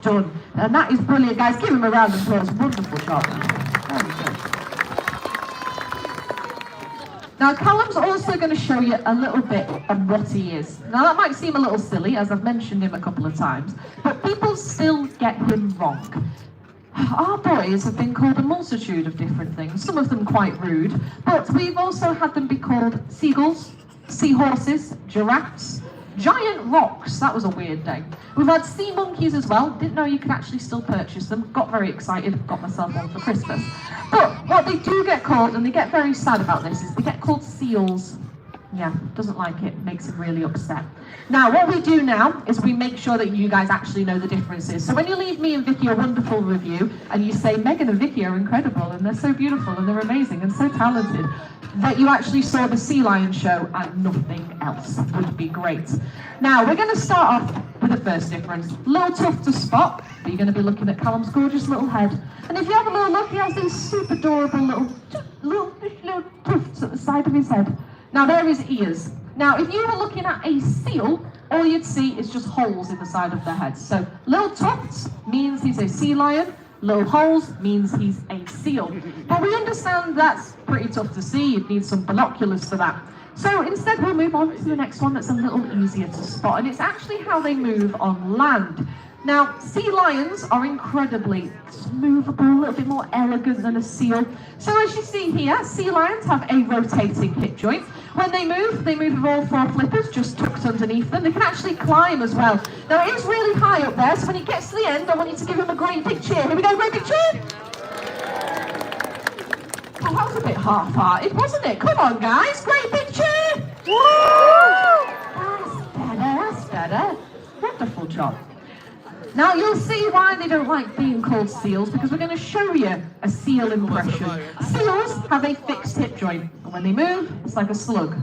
done. And that is brilliant, guys. Give him a round of applause. Wonderful job. Very good. Now, Callum's also going to show you a little bit of what he is. Now, that might seem a little silly, as I've mentioned him a couple of times, but people still get him wrong. Our boys have been called a multitude of different things, some of them quite rude, but we've also had them be called seagulls, seahorses, giraffes, giant rocks. That was a weird day. We've had sea monkeys as well. Didn't know you could actually still purchase them. Got very excited, got myself one for Christmas. But what they do get called, and they get very sad about this, is they get called seals. Yeah, doesn't like it, makes him really upset. Now, what we do now is we make sure that you guys actually know the differences. So when you leave me and Vicky a wonderful review, and you say, Megan and Vicky are incredible, and they're so beautiful, and they're amazing, and so talented, that you actually saw the Sea Lion show and nothing else would be great. Now, we're going to start off with the first difference. A little tough to spot, but you're going to be looking at Callum's gorgeous little head. And if you have a little look, he has these super adorable little tufts at the side of his head. Now, there are his ears. Now, if you were looking at a seal, all you'd see is just holes in the side of their head. So, little tufts means he's a sea lion. Little holes means he's a seal. But we understand that's pretty tough to see. You'd need some binoculars for that. So instead we'll move on to the next one that's a little easier to spot, and it's actually how they move on land. Now, sea lions are incredibly movable, a little bit more elegant than a seal. So as you see here, sea lions have a rotating hip joint. When they move with all four flippers just tucked underneath them. They can actually climb as well. Now, it is really high up there, so when he gets to the end, I want you to give him a great big cheer. Here we go, great big cheer! Oh, that was a bit half-hearted, wasn't it? Come on, guys, great big cheer! Woo! That's better. Wonderful job. Now, you'll see why they don't like being called seals, because we're going to show you a seal impression. Seals have a fixed hip joint, and when they move, it's like a slug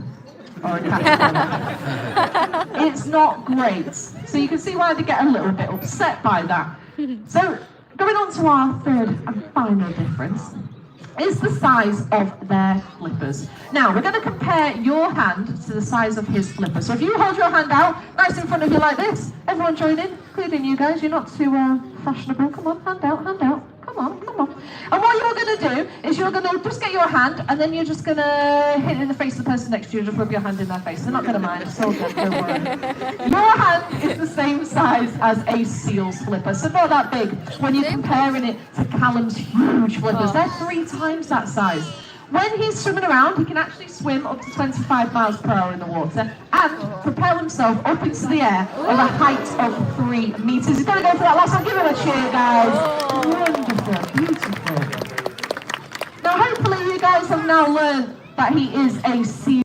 or a caterpillar. It's not great. So you can see why they get a little bit upset by that. So, going on to our third and final difference is the size of their flippers. Now, we're going to compare your hand to the size of his flipper. So if you hold your hand out, nice in front of you like this, everyone join in, including you guys, you're not too fashionable. Come on, hand out, hand out. Come on, come on. And what you're going to do is you're going to just get your hand, and then you're just going to hit it in the face of the person next to you, just rub your hand in their face. They're not going to mind, it's all good, don't worry. Your hand is the same size as a seal's flipper, so not that big when you're comparing it to Callum's huge flippers. They're 3 times that size. When he's swimming around, he can actually swim up to 25 miles per hour in the water and propel himself up into the air at a height of 3 meters. He's going to go for that last one. Give him a cheer, guys. Wonderful, beautiful. Now, hopefully you guys have now learned that he is a seal.